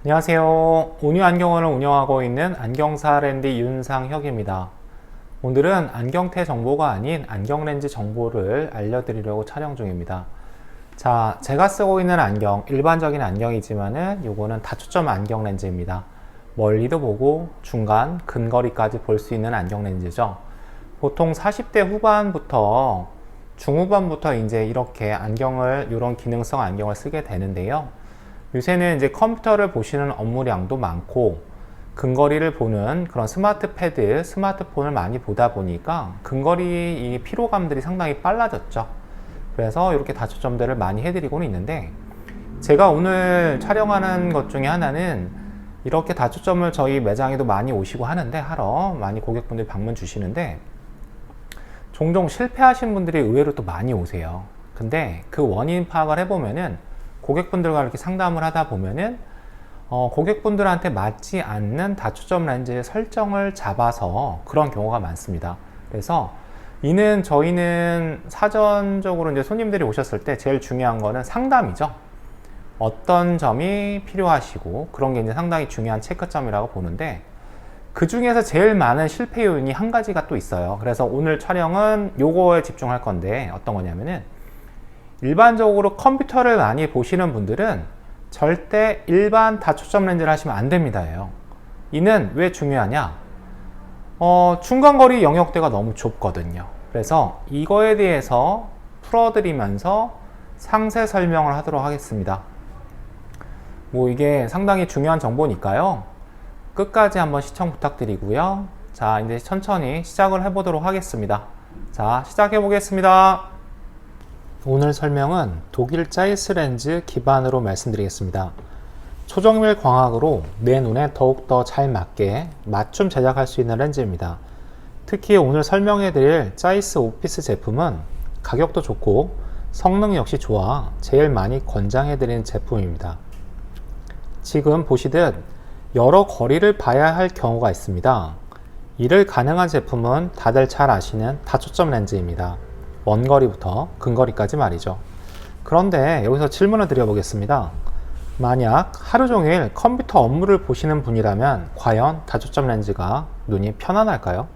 안녕하세요. 온유안경원을 운영하고 있는 안경사 랜디 윤상혁입니다. 오늘은 안경테 정보가 아닌 안경렌즈 정보를 알려드리려고 촬영 중입니다. 자, 제가 쓰고 있는 안경, 일반적인 안경이지만은 요거는 다초점 안경렌즈입니다. 멀리도 보고 중간, 근거리까지 볼 수 있는 안경렌즈죠. 보통 40대 후반부터 중후반부터 이제 이렇게 안경을, 이런 기능성 안경을 쓰게 되는데요. 요새는 이제 컴퓨터를 보시는 업무량도 많고 근거리를 보는 그런 스마트 패드, 스마트폰을 많이 보다 보니까 근거리 이 피로감들이 상당히 빨라졌죠. 그래서 이렇게 다초점들을 많이 해드리고는 있는데, 제가 오늘 촬영하는 것 중에 하나는 이렇게 다초점을 저희 매장에도 많이 오시고 하는데, 하러 많이 고객분들이 방문 주시는데 종종 실패하신 분들이 의외로 또 많이 오세요. 근데 그 원인 파악을 해보면은, 고객분들과 이렇게 상담을 하다 보면은 고객분들한테 맞지 않는 다초점 렌즈의 설정을 잡아서 그런 경우가 많습니다. 그래서 저희는 사전적으로 이제 손님들이 오셨을 때 제일 중요한 거는 상담이죠. 어떤 점이 필요하시고, 그런 게 이제 상당히 중요한 체크점이라고 보는데, 그 중에서 제일 많은 실패 요인이 한 가지가 또 있어요. 그래서 오늘 촬영은 요거에 집중할 건데, 어떤 거냐면은, 일반적으로 컴퓨터를 많이 보시는 분들은 절대 일반 다초점 렌즈를 하시면 안 됩니다예요. 이는 왜 중요하냐? 중간거리 영역대가 너무 좁거든요. 그래서 이거에 대해서 풀어드리면서 상세 설명을 하도록 하겠습니다. 이게 상당히 중요한 정보니까요. 끝까지 한번 시청 부탁드리고요. 자, 이제 천천히 시작을 해보도록 하겠습니다. 자, 시작해 보겠습니다. 오늘 설명은 독일 자이스 렌즈 기반으로 말씀드리겠습니다. 초정밀 광학으로 내 눈에 더욱더 잘 맞게 맞춤 제작할 수 있는 렌즈입니다. 특히 오늘 설명해드릴 자이스 오피스 제품은 가격도 좋고 성능 역시 좋아 제일 많이 권장해드리는 제품입니다. 지금 보시듯 여러 거리를 봐야 할 경우가 있습니다. 이를 가능한 제품은 다들 잘 아시는 다초점 렌즈입니다. 원거리부터 근거리까지 말이죠. 그런데 여기서 질문을 드려보겠습니다. 만약 하루 종일 컴퓨터 업무를 보시는 분이라면 과연 다초점 렌즈가 눈이 편안할까요?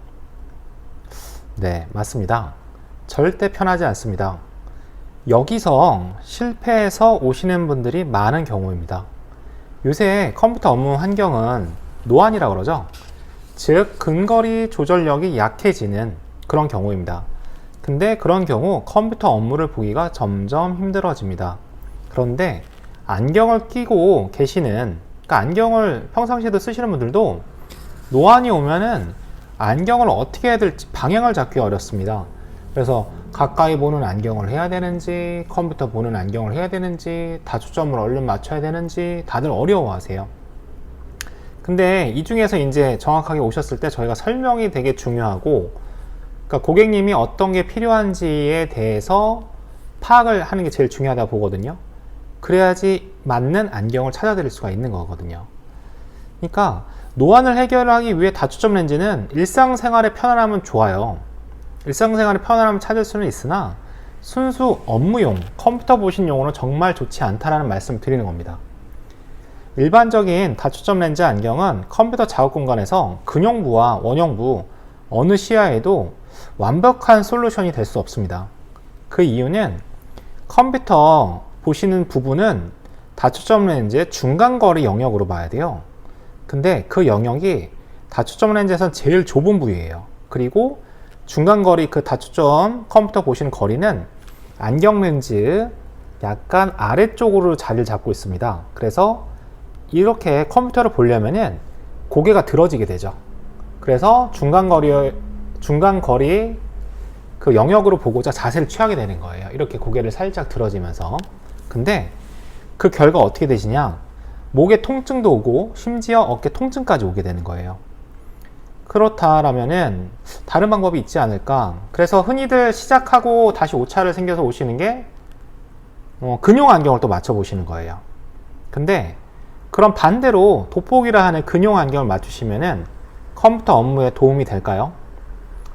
네, 맞습니다. 절대 편하지 않습니다. 여기서 실패해서 오시는 분들이 많은 경우입니다. 요새 컴퓨터 업무 환경은 노안이라고 그러죠. 즉 근거리 조절력이 약해지는 그런 경우입니다. 근데 그런 경우 컴퓨터 업무를 보기가 점점 힘들어집니다. 그런데 안경을 끼고 계시는, 그러니까 안경을 평상시에도 쓰시는 분들도 노안이 오면은 안경을 어떻게 해야 될지 방향을 잡기 어렵습니다. 그래서 가까이 보는 안경을 해야 되는지, 컴퓨터 보는 안경을 해야 되는지, 다초점을 얼른 맞춰야 되는지 다들 어려워하세요. 근데 이 중에서 이제 정확하게 오셨을 때 저희가 설명이 되게 중요하고, 그러니까 고객님이 어떤 게 필요한지에 대해서 파악을 하는 게 제일 중요하다고 보거든요. 그래야지 맞는 안경을 찾아드릴 수가 있는 거거든요. 그러니까 노안을 해결하기 위해 다초점 렌즈는 일상생활의 편안함은 좋아요. 일상생활의 편안함을 찾을 수는 있으나 순수 업무용, 컴퓨터 보신 용어는 정말 좋지 않다라는 말씀을 드리는 겁니다. 일반적인 다초점 렌즈 안경은 컴퓨터 작업 공간에서 근용부와 원용부 어느 시야에도 완벽한 솔루션이 될 수 없습니다. 그 이유는 컴퓨터 보시는 부분은 다초점 렌즈의 중간거리 영역으로 봐야 돼요. 근데 그 영역이 다초점 렌즈에서는 제일 좁은 부위예요. 그리고 중간거리, 그 다초점 컴퓨터 보시는 거리는 안경 렌즈 약간 아래쪽으로 자리를 잡고 있습니다. 그래서 이렇게 컴퓨터를 보려면은 고개가 들어지게 되죠. 그래서 중간거리 그 영역으로 보고자 자세를 취하게 되는 거예요. 이렇게 고개를 살짝 들어지면서. 근데 그 결과 어떻게 되시냐? 목에 통증도 오고 심지어 어깨 통증까지 오게 되는 거예요. 그렇다라면은 다른 방법이 있지 않을까? 그래서 흔히들 시작하고 다시 오차를 생겨서 오시는 게 근용 안경을 또 맞춰 보시는 거예요. 근데 그럼 반대로 돋보기라 하는 근용 안경을 맞추시면은 컴퓨터 업무에 도움이 될까요?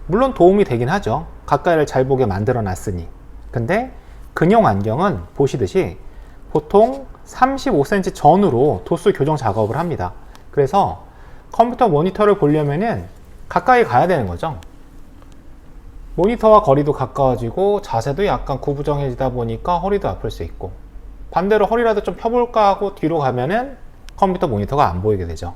물론 도움이 되긴 하죠. 가까이를 잘 보게 만들어 놨으니. 근데 근용 안경은 보시듯이 보통 35cm 전후로 도수 교정 작업을 합니다. 그래서 컴퓨터 모니터를 보려면은 가까이 가야 되는 거죠. 모니터와 거리도 가까워지고 자세도 약간 구부정해지다 보니까 허리도 아플 수 있고, 반대로 허리라도 좀 펴볼까 하고 뒤로 가면은 컴퓨터 모니터가 안 보이게 되죠.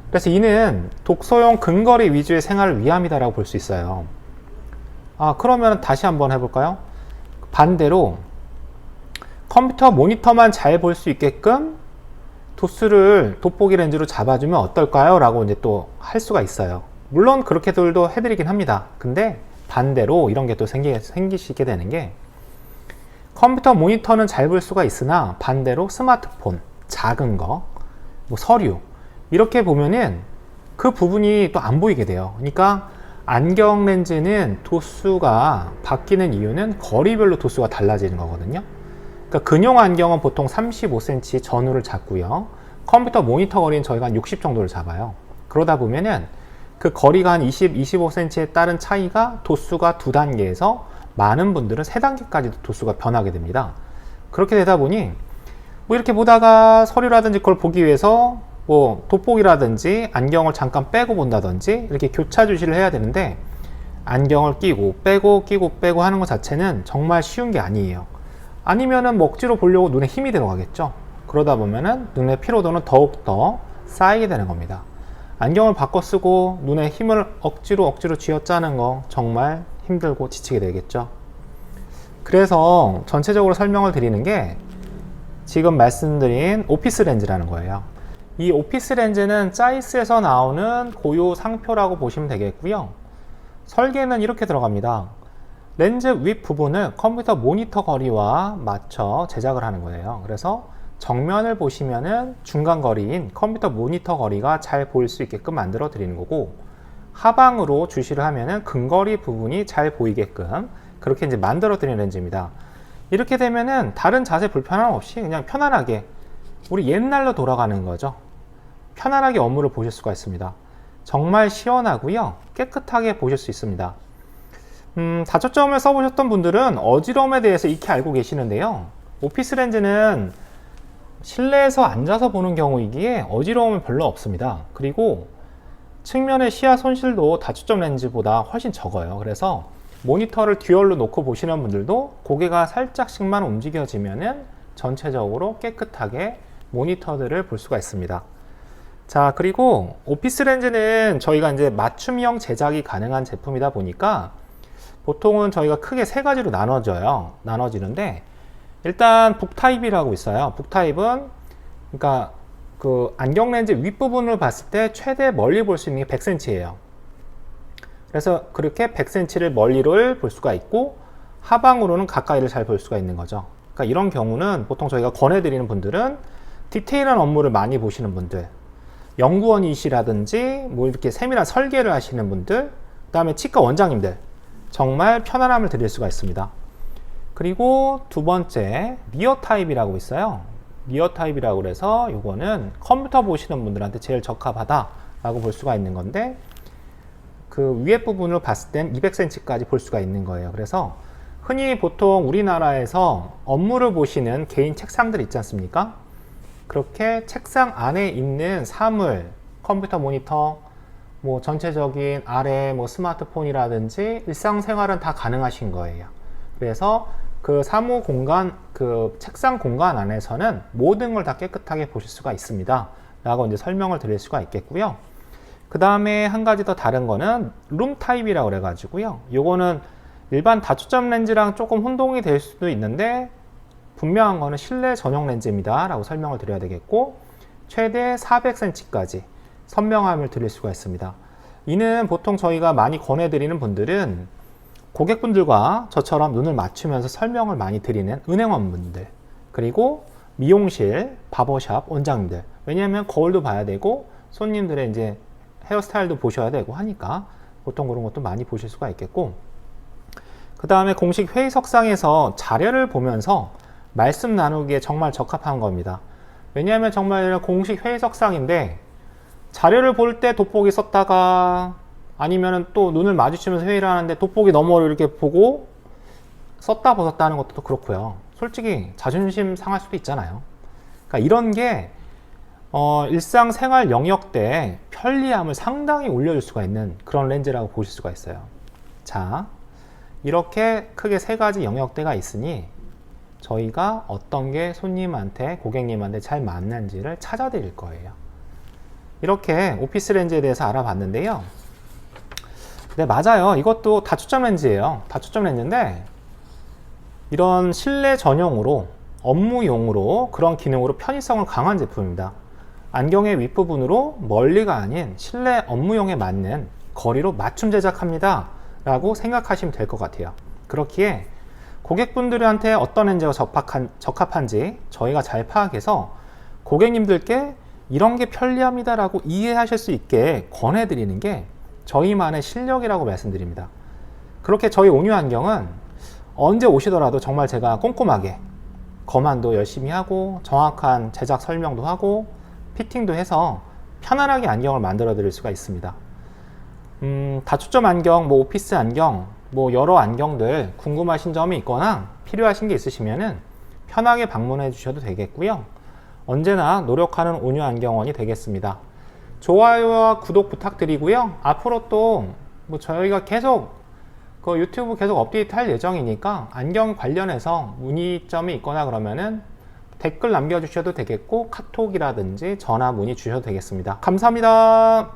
그래서 이는 독서용 근거리 위주의 생활을 위함이다라고 볼 수 있어요. 그러면 다시 한번 해볼까요? 반대로 컴퓨터 모니터만 잘 볼 수 있게끔 도수를 돋보기 렌즈로 잡아주면 어떨까요? 라고 이제 또 할 수가 있어요. 물론 그렇게들도 해드리긴 합니다. 근데 반대로 이런 게 또 생기시게 되는 게, 컴퓨터 모니터는 잘 볼 수가 있으나 반대로 스마트폰, 작은 거, 뭐 서류, 이렇게 보면은 그 부분이 또 안 보이게 돼요. 그러니까 안경 렌즈는 도수가 바뀌는 이유는 거리별로 도수가 달라지는 거거든요. 그러니까 근용 안경은 보통 35cm 전후를 잡고요. 컴퓨터 모니터 거리는 저희가 한 60 정도를 잡아요. 그러다 보면은 그 거리가 한 20, 25cm에 따른 차이가 도수가 2단계에서 많은 분들은 3단계까지도 도수가 변하게 됩니다. 그렇게 되다 보니 뭐 이렇게 보다가 서류라든지 그걸 보기 위해서 뭐 돋보기라든지 안경을 잠깐 빼고 본다든지 이렇게 교차 주시를 해야 되는데, 안경을 끼고 빼고 끼고 빼고 하는 것 자체는 정말 쉬운 게 아니에요. 아니면은 뭐 억지로 보려고 눈에 힘이 들어가겠죠. 그러다 보면은 눈의 피로도는 더욱더 쌓이게 되는 겁니다. 안경을 바꿔 쓰고 눈에 힘을 억지로 쥐어짜는 거 정말 힘들고 지치게 되겠죠. 그래서 전체적으로 설명을 드리는 게 지금 말씀드린 오피스 렌즈라는 거예요. 이 오피스 렌즈는 짜이스에서 나오는 고유 상표라고 보시면 되겠고요. 설계는 이렇게 들어갑니다. 렌즈 윗 부분을 컴퓨터 모니터 거리와 맞춰 제작을 하는 거예요. 그래서 정면을 보시면은 중간 거리인 컴퓨터 모니터 거리가 잘 보일 수 있게끔 만들어 드리는 거고, 하방으로 주시를 하면은 근거리 부분이 잘 보이게끔 그렇게 이제 만들어 드리는 렌즈입니다. 이렇게 되면은 다른 자세 불편함 없이 그냥 편안하게 우리 옛날로 돌아가는 거죠. 편안하게 업무를 보실 수가 있습니다. 정말 시원하고요, 깨끗하게 보실 수 있습니다. 다초점을 써보셨던 분들은 어지러움에 대해서 익히 알고 계시는데요. 오피스 렌즈는 실내에서 앉아서 보는 경우이기에 어지러움은 별로 없습니다. 그리고 측면의 시야 손실도 다초점 렌즈보다 훨씬 적어요. 그래서 모니터를 듀얼로 놓고 보시는 분들도 고개가 살짝씩만 움직여지면은 전체적으로 깨끗하게 모니터들을 볼 수가 있습니다. 자, 그리고 오피스 렌즈는 저희가 이제 맞춤형 제작이 가능한 제품이다 보니까 보통은 저희가 크게 3가지로 나눠지는데, 일단 북타입이라고 있어요. 북타입은 그러니까 그 안경 렌즈 윗부분을 봤을 때 최대 멀리 볼 수 있는 게 100cm예요. 그래서 그렇게 100cm를 멀리를 볼 수가 있고, 하방으로는 가까이를 잘 볼 수가 있는 거죠. 그러니까 이런 경우는 보통 저희가 권해드리는 분들은 디테일한 업무를 많이 보시는 분들, 연구원이시라든지 뭐 이렇게 세밀한 설계를 하시는 분들, 그 다음에 치과 원장님들, 정말 편안함을 드릴 수가 있습니다. 그리고 두 번째, 니어 타입이라고 있어요. 니어 타입이라고 그래서 이거는 컴퓨터 보시는 분들한테 제일 적합하다 라고 볼 수가 있는 건데, 그 위에 부분을 봤을 땐 200cm까지 볼 수가 있는 거예요. 그래서 흔히 보통 우리나라에서 업무를 보시는 개인 책상들 있지 않습니까? 그렇게 책상 안에 있는 사물, 컴퓨터 모니터, 뭐 전체적인 아래 뭐 스마트폰이라든지 일상생활은 다 가능하신 거예요. 그래서 그 사무 공간, 그 책상 공간 안에서는 모든 걸 다 깨끗하게 보실 수가 있습니다 라고 이제 설명을 드릴 수가 있겠고요. 그 다음에 한 가지 더 다른 거는 룸 타입이라고 그래 가지고요, 요거는 일반 다초점 렌즈랑 조금 혼동이 될 수도 있는데 분명한 거는 실내 전용 렌즈입니다 라고 설명을 드려야 되겠고, 최대 400cm까지 선명함을 드릴 수가 있습니다. 이는 보통 저희가 많이 권해드리는 분들은 고객분들과 저처럼 눈을 맞추면서 설명을 많이 드리는 은행원분들, 그리고 미용실, 바버샵 원장님들, 왜냐하면 거울도 봐야 되고 손님들의 이제 헤어스타일도 보셔야 되고 하니까 보통 그런 것도 많이 보실 수가 있겠고, 그 다음에 공식 회의석상에서 자료를 보면서 말씀 나누기에 정말 적합한 겁니다. 왜냐하면 정말 공식 회의석상인데 자료를 볼 때 돋보기 썼다가 아니면은 또 눈을 마주치면서 회의를 하는데 돋보기 너머로 이렇게 보고 썼다 벗었다 하는 것도 그렇고요. 솔직히 자존심 상할 수도 있잖아요. 그러니까 이런 게 일상생활 영역대에 편리함을 상당히 올려줄 수가 있는 그런 렌즈라고 보실 수가 있어요. 자, 이렇게 크게 세 가지 영역대가 있으니 저희가 어떤 게 손님한테, 고객님한테 잘 맞는지를 찾아 드릴 거예요. 이렇게 오피스 렌즈에 대해서 알아봤는데요. 네, 맞아요. 이것도 다초점 렌즈예요. 다초점 렌즈인데 이런 실내 전용으로, 업무용으로, 그런 기능으로 편의성을 강한 제품입니다. 안경의 윗부분으로 멀리가 아닌 실내 업무용에 맞는 거리로 맞춤 제작합니다 라고 생각하시면 될 것 같아요. 그렇기에 고객분들한테 어떤 렌즈가 적합한지 저희가 잘 파악해서 고객님들께 이런 게 편리합니다 라고 이해하실 수 있게 권해드리는 게 저희만의 실력이라고 말씀드립니다. 그렇게 저희 온유 안경은 언제 오시더라도 정말 제가 꼼꼼하게 검안도 열심히 하고 정확한 제작 설명도 하고 피팅도 해서 편안하게 안경을 만들어 드릴 수가 있습니다. 다초점 안경, 오피스 안경, 여러 안경들 궁금하신 점이 있거나 필요하신 게 있으시면은 편하게 방문해 주셔도 되겠고요. 언제나 노력하는 온유 안경원이 되겠습니다. 좋아요와 구독 부탁드리고요. 앞으로 또 저희가 계속 유튜브 계속 업데이트 할 예정이니까 안경 관련해서 문의점이 있거나 그러면은 댓글 남겨주셔도 되겠고 카톡이라든지 전화 문의 주셔도 되겠습니다. 감사합니다.